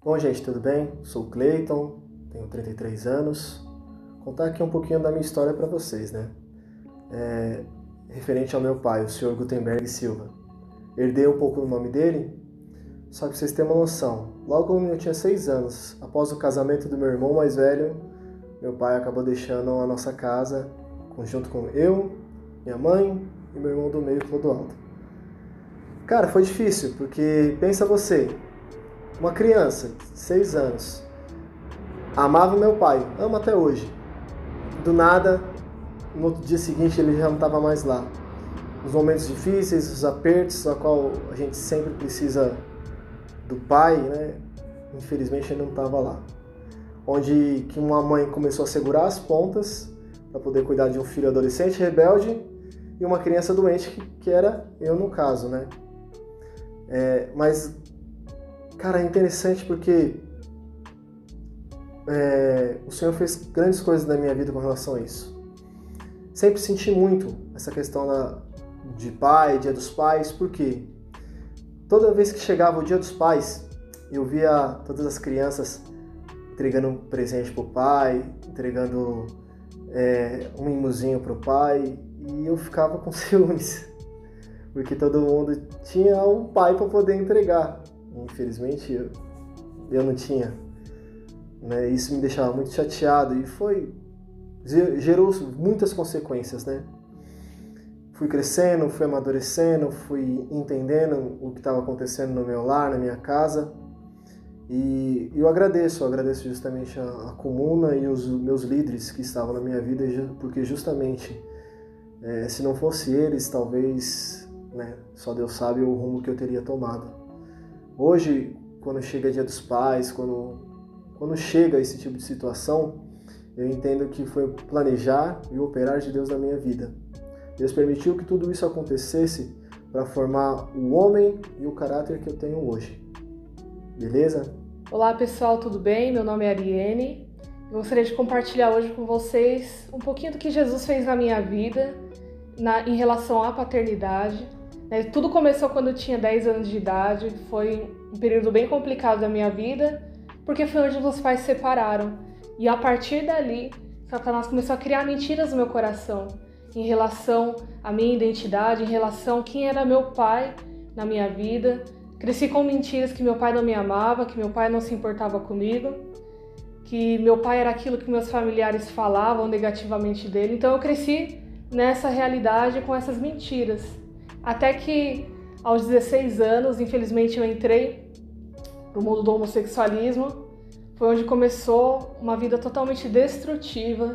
Bom, gente, tudo bem? Sou o Cleiton, tenho 33 anos. Vou contar aqui um pouquinho da minha história para vocês, né? Referente ao meu pai, o Sr. Gutenberg Silva. Herdei um pouco o nome dele, só que vocês têm uma noção. Logo quando eu tinha 6 anos, após o casamento do meu irmão mais velho, meu pai acabou deixando a nossa casa, junto com eu, minha mãe e meu irmão do meio, Clodoaldo. Cara, foi difícil, porque pensa você, uma criança de 6 anos, amava meu pai, ama até hoje. Do nada, no outro dia seguinte ele já não estava mais lá. Os momentos difíceis, os apertos, a qual a gente sempre precisa do pai, né? Infelizmente ele não estava lá. Onde que uma mãe começou a segurar as pontas para poder cuidar de um filho adolescente rebelde e uma criança doente, que era eu no caso, né? Mas, cara, é interessante porque o Senhor fez grandes coisas na minha vida com relação a isso. Sempre senti muito essa questão de pai, Dia dos Pais, porque toda vez que chegava o Dia dos Pais, eu via todas as crianças entregando um presente pro pai, entregando um mimosinho pro pai, e eu ficava com ciúmes, porque todo mundo tinha um pai para poder entregar. Infelizmente, eu não tinha. Né? Isso me deixava muito chateado e gerou muitas consequências, né? Fui crescendo, fui amadurecendo, fui entendendo o que estava acontecendo no meu lar, na minha casa. E eu agradeço justamente a comuna e os meus líderes que estavam na minha vida, porque justamente se não fosse eles, talvez, né, só Deus sabe o rumo que eu teria tomado. Hoje, quando chega Dia dos Pais, quando chega esse tipo de situação, eu entendo que foi planejar e operar de Deus na minha vida. Deus permitiu que tudo isso acontecesse para formar o homem e o caráter que eu tenho hoje. Beleza? Olá pessoal, tudo bem? Meu nome é Ariane. Eu gostaria de compartilhar hoje com vocês um pouquinho do que Jesus fez na minha vida em relação à paternidade. Tudo começou quando eu tinha 10 anos de idade. Foi um período bem complicado da minha vida, porque foi onde meus pais se separaram. E a partir dali, Satanás começou a criar mentiras no meu coração em relação à minha identidade, em relação a quem era meu pai na minha vida. Cresci com mentiras que meu pai não me amava, que meu pai não se importava comigo, que meu pai era aquilo que meus familiares falavam negativamente dele. Então eu cresci nessa realidade com essas mentiras. Até que aos 16 anos, infelizmente, eu entrei no mundo do homossexualismo. Foi onde começou uma vida totalmente destrutiva,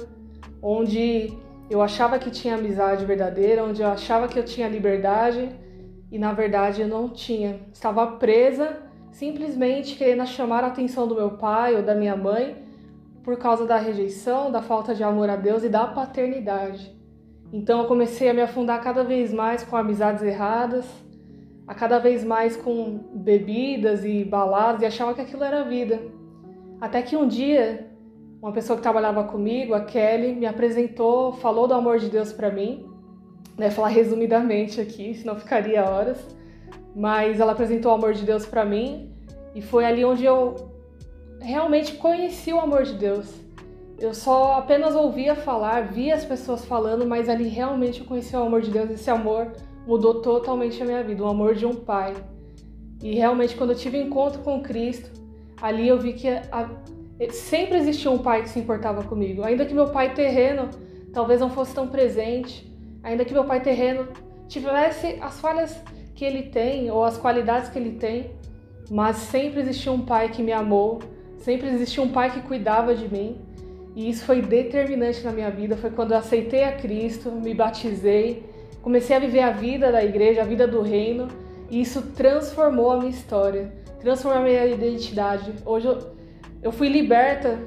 onde eu achava que tinha amizade verdadeira, onde eu achava que eu tinha liberdade e na verdade eu não tinha. Estava presa, simplesmente querendo chamar a atenção do meu pai ou da minha mãe por causa da rejeição, da falta de amor a Deus e da paternidade. Então eu comecei a me afundar cada vez mais com amizades erradas, a cada vez mais com bebidas e baladas e achava que aquilo era a vida. Até que um dia, uma pessoa que trabalhava comigo, a Kelly, me apresentou, falou do amor de Deus para mim. Vou falar resumidamente aqui, senão ficaria horas. Mas ela apresentou o amor de Deus para mim e foi ali onde eu realmente conheci o amor de Deus. Eu só apenas ouvia falar, via as pessoas falando, mas ali realmente eu conheci o amor de Deus. Esse amor mudou totalmente a minha vida, o amor de um pai. E realmente quando eu tive encontro com Cristo, ali eu vi que sempre existiu um pai que se importava comigo. Ainda que meu pai terreno talvez não fosse tão presente, ainda que meu pai terreno tivesse as falhas que ele tem ou as qualidades que ele tem, mas sempre existiu um pai que me amou, sempre existiu um pai que cuidava de mim. E isso foi determinante na minha vida. Foi quando eu aceitei a Cristo, me batizei, comecei a viver a vida da igreja, a vida do reino, e isso transformou a minha história, transformou a minha identidade. Hoje eu fui liberta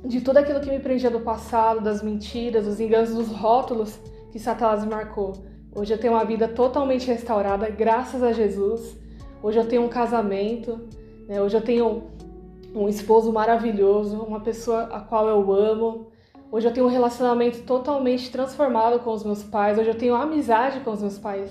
de tudo aquilo que me prendia do passado, das mentiras, dos enganos, dos rótulos que Satanás me marcou. Hoje eu tenho uma vida totalmente restaurada, graças a Jesus. Hoje eu tenho um casamento, né? Hoje eu tenho um esposo maravilhoso, uma pessoa a qual eu amo. Hoje eu tenho um relacionamento totalmente transformado com os meus pais. Hoje eu tenho amizade com os meus pais.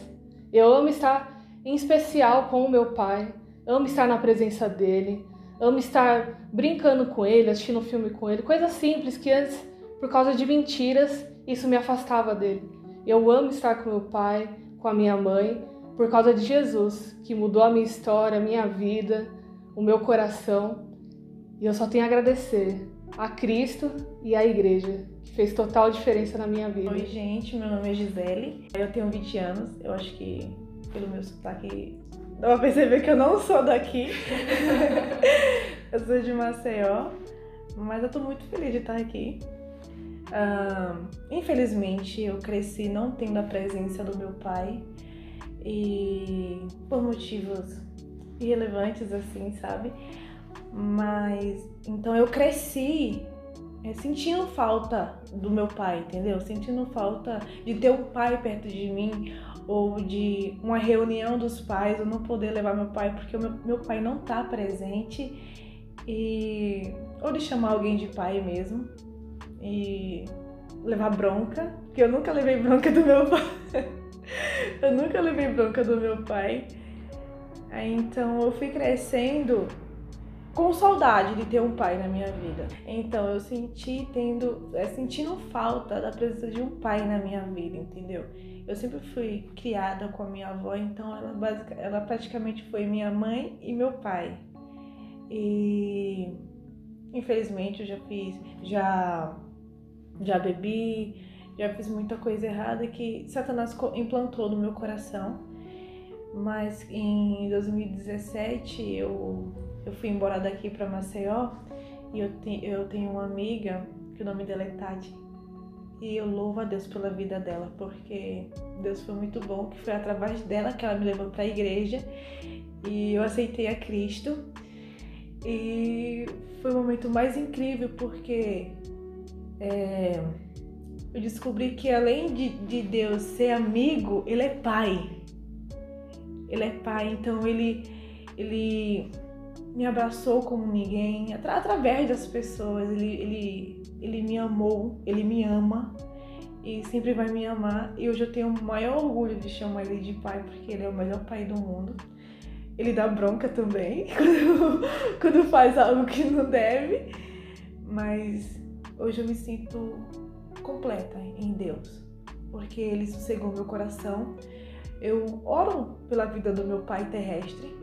Eu amo estar em especial com o meu pai. Amo estar na presença dele. amo estar brincando com ele, assistindo um filme com ele, coisas simples que antes, por causa de mentiras, isso me afastava dele. Eu amo estar com meu pai, com a minha mãe, por causa de Jesus, que mudou a minha história, a minha vida, o meu coração. E eu só tenho a agradecer a Cristo e à igreja, que fez total diferença na minha vida. Oi, gente, meu nome é Gisele, eu tenho 20 anos, eu acho que pelo meu sotaque dá pra perceber que eu não sou daqui. Eu sou de Maceió, mas eu tô muito feliz de estar aqui. Infelizmente, eu cresci não tendo a presença do meu pai e por motivos irrelevantes, assim, sabe? Mas, então eu cresci sentindo falta do meu pai, entendeu? Sentindo falta de ter um pai perto de mim, ou de uma reunião dos pais, eu não poder levar meu pai porque o meu pai não tá presente, ou de chamar alguém de pai mesmo, e levar bronca, porque eu nunca levei bronca do meu pai. Eu nunca levei bronca do meu pai. Aí, então eu fui crescendo com saudade de ter um pai na minha vida. Então eu sentindo falta da presença de um pai na minha vida, entendeu? Eu sempre fui criada com a minha avó, então ela praticamente foi minha mãe e meu pai. E infelizmente eu já bebi, já fiz muita coisa errada que Satanás implantou no meu coração. Mas em 2017 eu fui embora daqui para Maceió e eu tenho uma amiga que o nome dela é Tati. E eu louvo a Deus pela vida dela, porque Deus foi muito bom, que foi através dela que ela me levou para a igreja e eu aceitei a Cristo. E foi o momento mais incrível, porque eu descobri que além de Deus ser amigo, Ele é pai. Ele é pai, então Ele me abraçou como ninguém, através das pessoas. Ele me amou, Ele me ama e sempre vai me amar. E hoje eu tenho o maior orgulho de chamar Ele de pai, porque Ele é o melhor pai do mundo. Ele dá bronca também quando faz algo que não deve, mas hoje eu me sinto completa em Deus, porque Ele sossegou meu coração. Eu oro pela vida do meu pai terrestre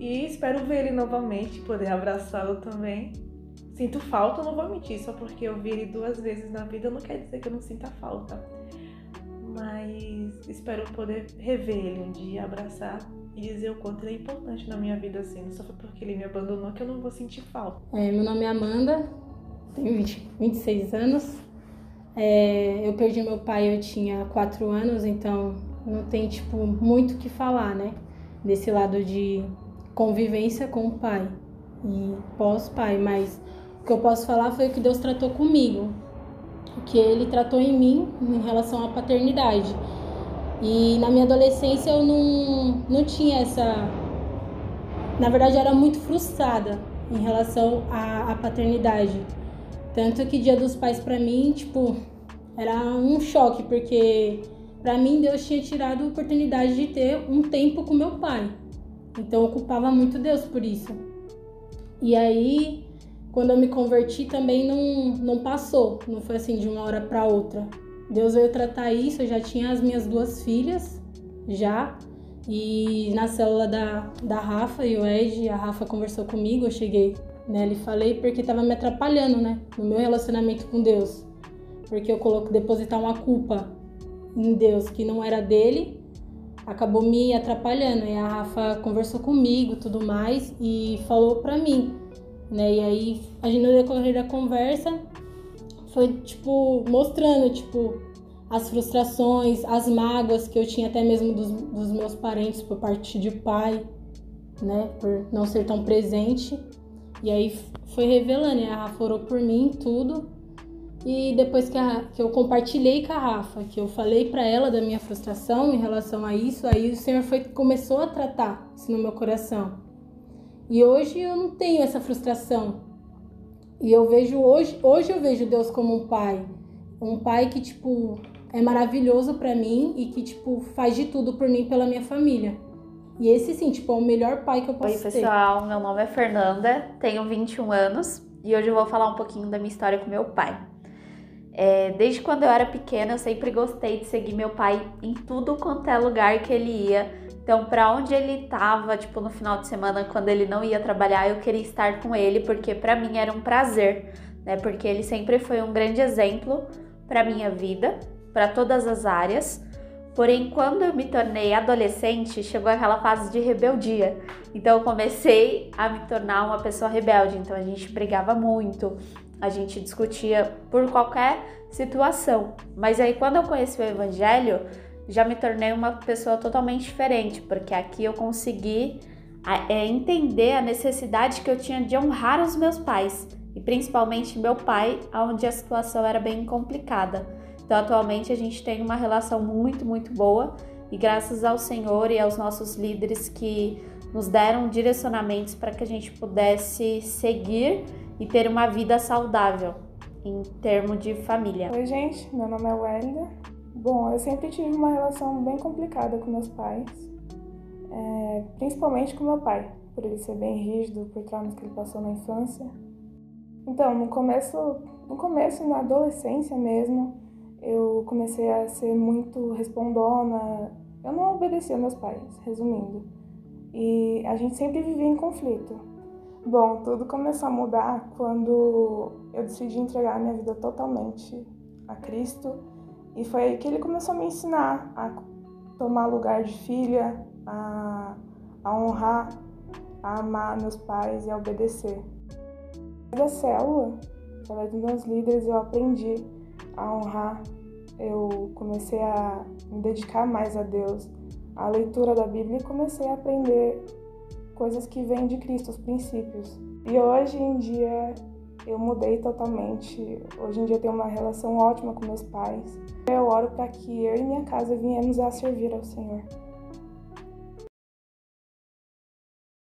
e espero ver ele novamente, poder abraçá-lo também. Sinto falta, não vou mentir, só porque eu vi ele 2 vezes na vida não quer dizer que eu não sinta falta. Mas espero poder rever ele um dia, abraçar e dizer o quanto ele é importante na minha vida, assim. Não só foi porque ele me abandonou que eu não vou sentir falta. Meu nome é Amanda, tenho 26 anos. Eu perdi meu pai, eu tinha 4 anos, então não tem, muito o que falar, né? Desse lado de convivência com o pai e pós-pai, mas o que eu posso falar foi o que Deus tratou comigo, o que Ele tratou em mim em relação à paternidade. E na minha adolescência eu não tinha essa... Na verdade, eu era muito frustrada em relação à paternidade. Tanto que Dia dos Pais pra mim, era um choque, porque pra mim Deus tinha tirado a oportunidade de ter um tempo com meu pai. Então eu culpava muito Deus por isso. E aí, quando eu me converti também não passou, não foi assim de uma hora pra outra. Deus veio tratar isso, eu já tinha as minhas 2 filhas, e na célula da Rafa e o Ed, a Rafa conversou comigo, eu cheguei nela e falei porque tava me atrapalhando, né, no meu relacionamento com Deus. Porque eu depositar uma culpa em Deus que não era dele, acabou me atrapalhando. E a Rafa conversou comigo, tudo mais, e falou pra mim, né? E aí, no decorrer da conversa, foi, mostrando, as frustrações, as mágoas que eu tinha até mesmo dos meus parentes por parte de pai, né? Por não ser tão presente. E aí, foi revelando, e a Rafa orou por mim, tudo. E depois que eu compartilhei com a Rafa, que eu falei pra ela da minha frustração em relação a isso, aí o Senhor começou a tratar isso no meu coração. E hoje eu não tenho essa frustração. E eu vejo hoje eu vejo Deus como um pai que, é maravilhoso pra mim e que, faz de tudo por mim e pela minha família. E esse, sim, tipo, é o melhor pai que eu posso Oi, ter. pessoal, meu nome é Fernanda, tenho 21 anos e hoje eu vou falar um pouquinho da minha história com meu pai. Desde quando eu era pequena, eu sempre gostei de seguir meu pai em tudo quanto é lugar que ele ia. Então, pra onde ele tava, tipo, no final de semana, quando ele não ia trabalhar, eu queria estar com ele, porque pra mim era um prazer, né? Porque ele sempre foi um grande exemplo pra minha vida, pra todas as áreas. Porém, quando eu me tornei adolescente, chegou aquela fase de rebeldia. Então, eu comecei a me tornar uma pessoa rebelde. Então, a gente brigava muito, a gente discutia por qualquer situação. Mas aí, quando eu conheci o Evangelho, já me tornei uma pessoa totalmente diferente, porque aqui eu consegui entender a necessidade que eu tinha de honrar os meus pais, e principalmente meu pai, onde a situação era bem complicada. Então, atualmente, a gente tem uma relação muito, muito boa, e graças ao Senhor e aos nossos líderes que nos deram direcionamentos para que a gente pudesse seguir e ter uma vida saudável em termos de família. Oi, gente, meu nome é Wélida. Bom, eu sempre tive uma relação bem complicada com meus pais, principalmente com meu pai, por ele ser bem rígido, por traumas que ele passou na infância. Então, no começo, na adolescência mesmo, eu comecei a ser muito respondona. Eu não obedecia meus pais, resumindo. E a gente sempre vivia em conflito. Bom, tudo começou a mudar quando eu decidi entregar a minha vida totalmente a Cristo. E foi aí que ele começou a me ensinar a tomar lugar de filha, a honrar, a amar meus pais e a obedecer. Da célula, através dos meus líderes, eu aprendi a honrar. Eu comecei a me dedicar mais a Deus, à leitura da Bíblia, e comecei a aprender coisas que vêm de Cristo, os princípios. E hoje em dia eu mudei totalmente. Hoje em dia eu tenho uma relação ótima com meus pais. Eu oro para que eu e minha casa venhamos a servir ao Senhor.